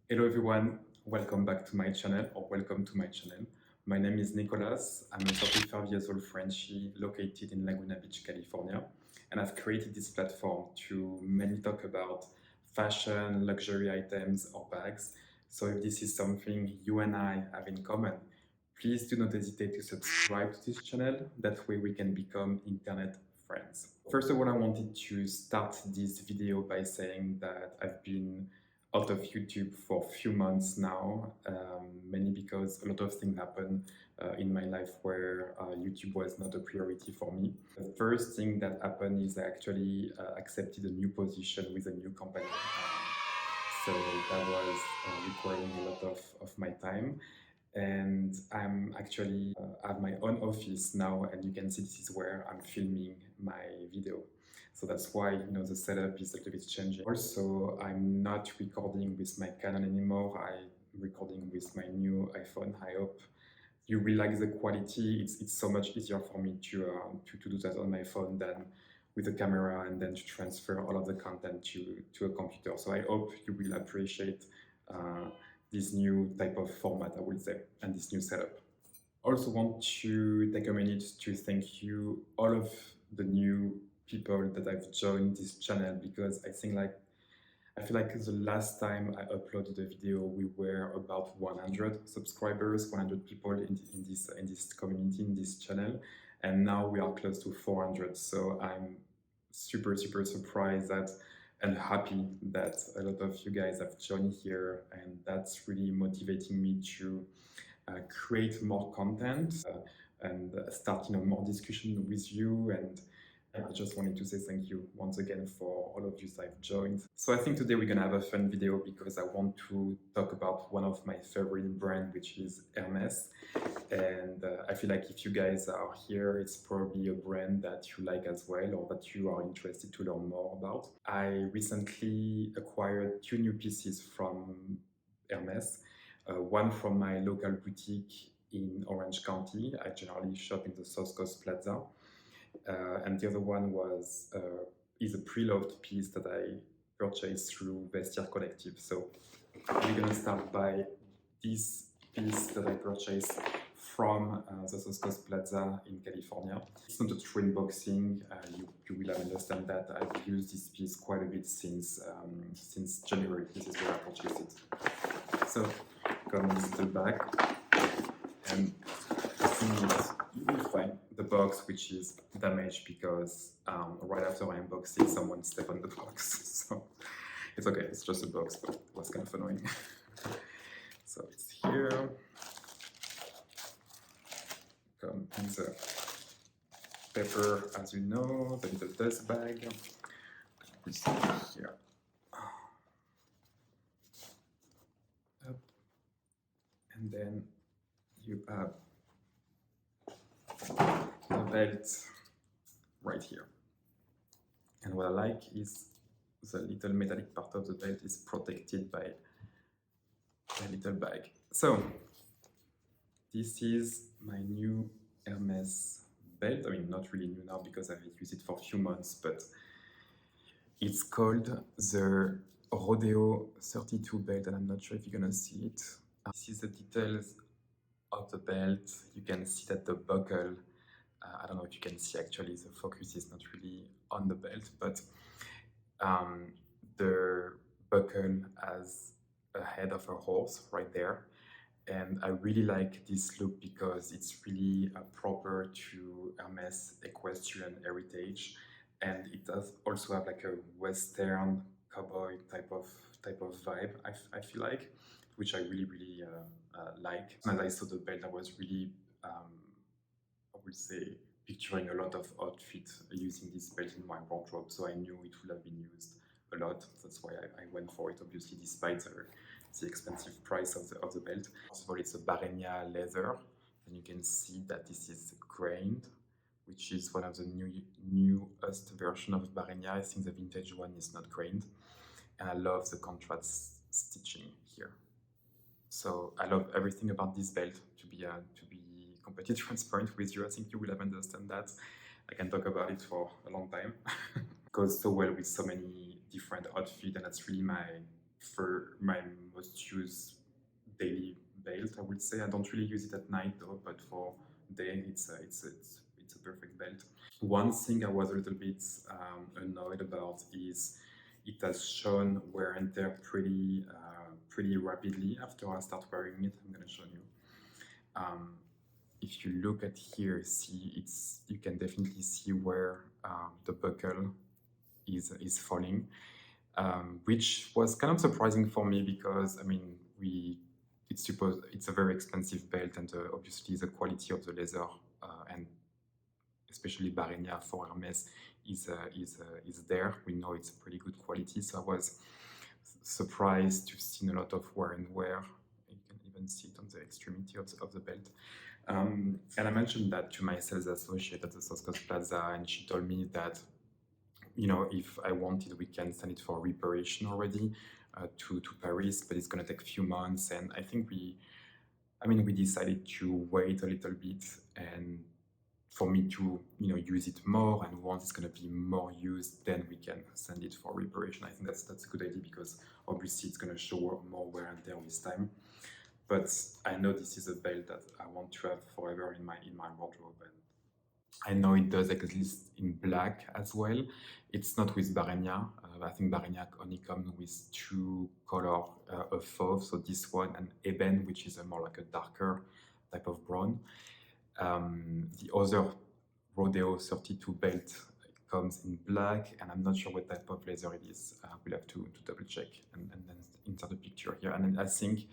Hello everyone, welcome back to my channel or welcome to my channel. My name is Nicolas. I'm a 35 years old Frenchie located in Laguna Beach, California, and I've created this platform to mainly talk about fashion, luxury items or bags. So if this is something you and I have in common, please do not hesitate to subscribe to this channel. That way we can become internet friends. First of all, I wanted to start this video by saying that I've been out of YouTube for a few months now, mainly because a lot of things happened in my life where YouTube was not a priority for me. The first thing that happened is I actually accepted a new position with a new company. So that was requiring a lot of my time. And I'm actually at my own office now, and you can see this is where I'm filming my video. So that's why the setup is a little bit changing. Also, I'm not recording with my Canon anymore. I'm recording with my new iPhone. I hope you will like the quality. It's so much easier for me to do that on my phone than with a camera and then to transfer all of the content to a computer. So I hope you will appreciate this new type of format, I would say, and this new setup. I also want to take a minute to thank you, all of the new people that I've joined this channel, because I feel like the last time I uploaded a video, we were about 100 subscribers, 100 people in this community, in this channel, and now we are close to 400. So I'm super surprised that and happy that a lot of you guys have joined here, and that's really motivating me to create more content and start more discussion with you. And I just wanted to say thank you once again for all of you that have joined. So I think today we're gonna have a fun video because I want to talk about one of my favorite brands, which is Hermes. And I feel like if you guys are here, it's probably a brand that you like as well, or that you are interested to learn more about. I recently acquired two new pieces from Hermes, one from my local boutique in Orange County. I generally shop in the South Coast Plaza. And the other one is a pre-loved piece that I purchased through Vestiaire Collective. So we're gonna start by this piece that I purchased from the South Coast Plaza in California. It's not a true unboxing. You will understand that I've used this piece quite a bit since January. This is where I purchased it. So comes the bag, and the thing is, you will find the box, which is damaged because right after I unboxed it, someone stepped on the box. So it's okay, it's just a box, but it was kind of annoying. So it's here. Come in the paper, as you know, the little dust bag. Put it here. Up. And then you have the belt right here. And what I like is the little metallic part of the belt is protected by a little bag. So this is my new Hermes belt. I mean, not really new now because I've used it for a few months, but it's called the Rodeo 32 belt, and I'm not sure if you're gonna see it. This is the details of the belt. You can see that the buckle, I don't know if you can see actually, the focus is not really on the belt, but the buckle has a head of a horse right there. And I really like this look because it's really proper to Hermes equestrian heritage, and it does also have like a western cowboy type of vibe. I feel like, which I really like. As I saw the belt, I was really I would say picturing a lot of outfits using this belt in my wardrobe, so I knew it would have been used a lot. That's why I went for it, obviously, despite the expensive price of the belt. First of all, it's a Barenia leather, and you can see that this is grained, which is one of the newest version of Barenia. I think the vintage one is not grained, and I love the contrast stitching here. So I love everything about this belt. To be completely transparent with you, I think you will have understand that. I can talk about it for a long time. It goes so well with so many different outfits, and that's really my for my most used daily belt, I would say. I don't really use it at night though, but for day, it's a perfect belt. One thing I was a little bit annoyed about is it has shown wear and tear pretty rapidly after I start wearing it. I'm gonna show you. If you look at here, see you can definitely see where the buckle is falling, which was kind of surprising for me because I mean it's a very expensive belt, and obviously the quality of the leather and especially Barenia for Hermes is there. We know it's a pretty good quality, so I was surprised to see a lot of wear and wear. You can even see it on the extremity of the belt. And I mentioned that to my sales associate at the South Coast Plaza, and she told me that, you know, if I wanted, we can send it for reparation already to Paris, but it's going to take a few months. And I think we decided to wait a little bit and for me to, you know, use it more. And once it's going to be more used, then we can send it for reparation. I think that's a good idea because obviously it's going to show more wear and tear with time. But I know this is a belt that I want to have forever in my wardrobe. And I know it does exist in black as well. It's not with Barenia. I think Barenia only comes with two colors of fauve, so this one and ebony, which is a more like a darker type of brown. The other Rodeo 32 belt comes in black, and I'm not sure what type of leather it is. We'll have to double check and then insert a picture here. And I think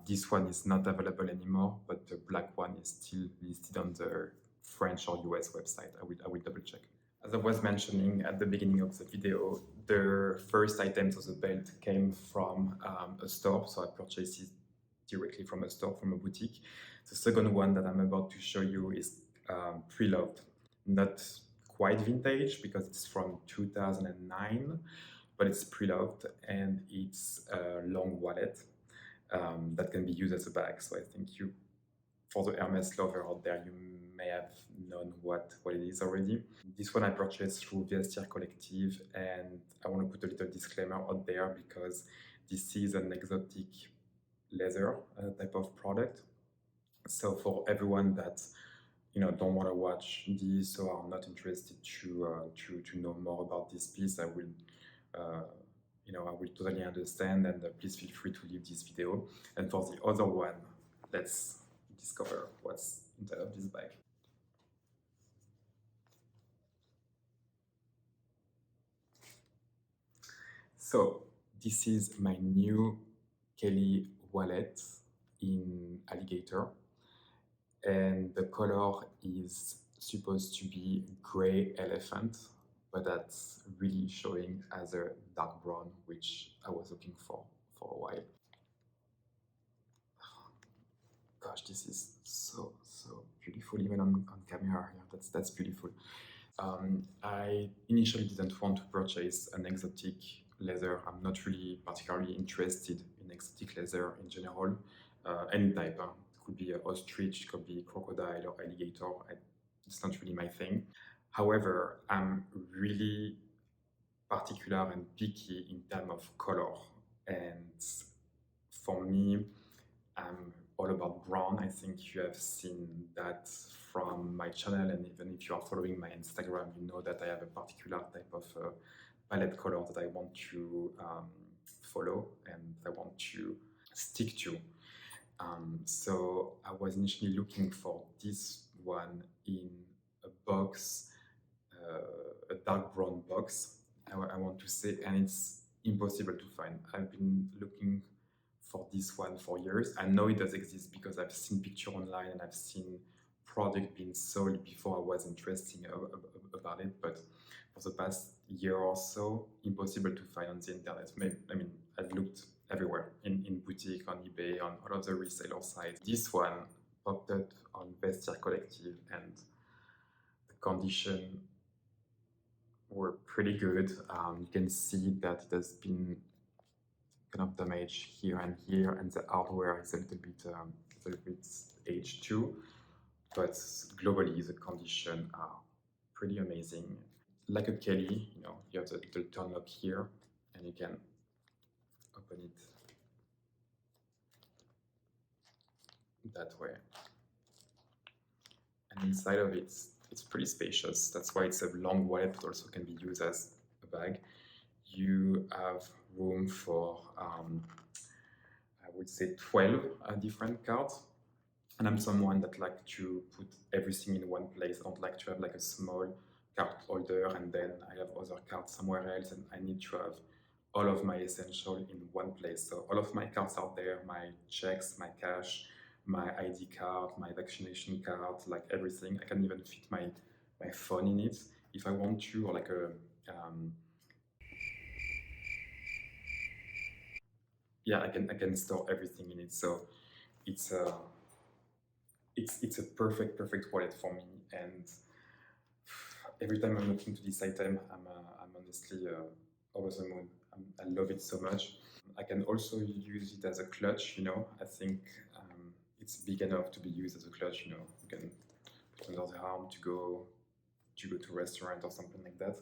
this one is not available anymore, but the black one is still listed on the French or US website. I will double check. As I was mentioning at the beginning of the video, the first items of the belt came from a store, so I purchased it directly from a store, from a boutique. The second one that I'm about to show you is pre-loved, not quite vintage because it's from 2009, but it's pre-loved and it's a long wallet that can be used as a bag. So I think for the Hermes lover out there, you may have known what it is already. This one I purchased through Vestiaire Collective, and I want to put a little disclaimer out there because this is an exotic leather type of product. So for everyone that, you know, don't want to watch this or are not interested to know more about this piece, I will totally understand, and please feel free to leave this video. And for the other one, let's discover what's inside of this bag. So this is my new Kelly wallet in alligator, and the color is supposed to be gray elephant, but that's really showing as a dark brown, which I was looking for a while. Gosh, this is so beautiful, even on camera. Yeah, that's beautiful. I initially didn't want to purchase an exotic leather. I'm not really particularly interested in exotic leather in general, any type. It could be ostrich, it could be crocodile or alligator. It's not really my thing. However, I'm really particular and picky in terms of color. And for me, I'm all about brown. I think you have seen that from my channel, and even if you are following my Instagram, you know that I have a particular type of palette color that I want to follow and I want to stick to. So I was initially looking for this one in a box, a dark brown box, I want to say, and it's impossible to find. I've been looking for this one for years. I know it does exist because I've seen picture online and I've seen product being sold before I was interested about it, but for the past year or so, impossible to find on the internet. I mean, I've looked everywhere, in boutique, on eBay, on all of the reseller sites. This one popped up on Vestiaire Collective, and the condition were pretty good. You can see that it has been kind of damaged here, and the hardware is a little bit aged too. But globally, the condition are pretty amazing. Like a Kelly, you know, you have the little turn lock here, and you can open it that way. And inside of it, it's pretty spacious. That's why it's a long wallet, but also can be used as a bag. You have room for, I would say, 12 different cards. And I'm someone that like to put everything in one place. I don't like to have like a small card holder and then I have other cards somewhere else, and I need to have all of my essential in one place. So all of my cards are there, my checks, my cash, my ID card, my vaccination card, like everything. I can even fit my phone in it if I want to, or like a yeah, I can store everything in it. So it's a it's a perfect wallet for me. And every time I'm looking to this item, I'm honestly over the moon. I love it so much. I can also use it as a clutch. I think it's big enough to be used as a clutch. You can put under the arm to go to restaurant or something like that.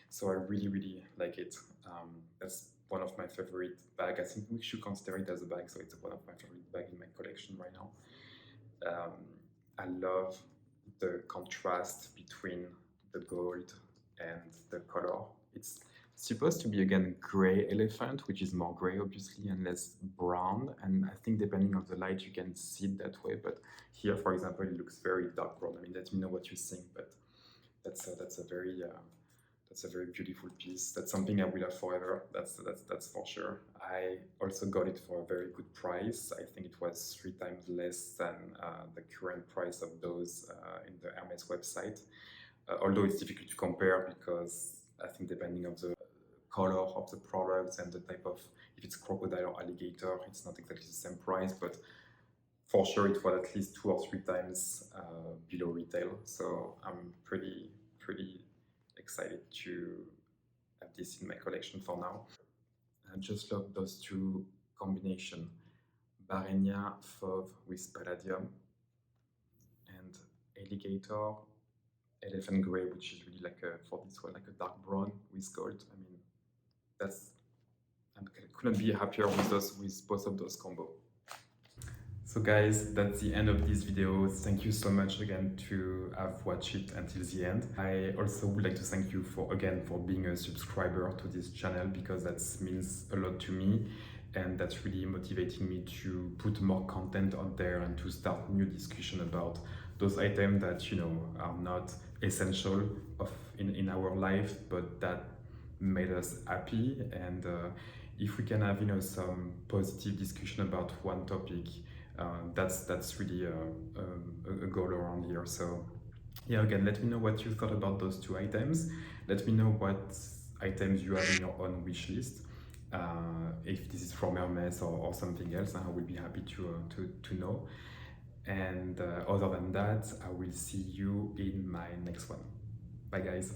So I really like it. That's one of my favorite bag. I think we should consider it as a bag. So it's one of my favorite bag in my collection right now. I love the contrast between the gold and the color. It's supposed to be again gray elephant, which is more gray obviously and less brown. And I think depending on the light, you can see it that way. But here, for example, it looks very dark brown. I mean, let me know what you think. But that's a very beautiful piece. That's something I will have forever. That's for sure. I also got it for a very good price. I think it was 3 times less than the current price of those in the Hermes website. Although it's difficult to compare because I think depending on the color of the products and the type of, if it's crocodile or alligator, it's not exactly the same price, but for sure it was at least 2 or 3 times below retail. So I'm pretty excited to have this in my collection for now. I just love those two combination, Barenia Fauve with Palladium and Alligator Elephant Grey, which is really like for this one, like a dark brown with gold. I mean, I couldn't be happier with both of those combo. So guys, that's the end of this video. Thank you so much again to have watched it until the end. I also would like to thank you for being a subscriber to this channel, because that means a lot to me, and that's really motivating me to put more content out there and to start new discussion about those items that are not essential in our life, but that made us happy. And if we can have some positive discussion about one topic, that's really a goal around here. So yeah, again, let me know what you thought about those two items. Let me know what items you have in your own wish list. If this is from Hermes or something else, I will be happy to know. And other than that, I will see you in my next one. Bye guys.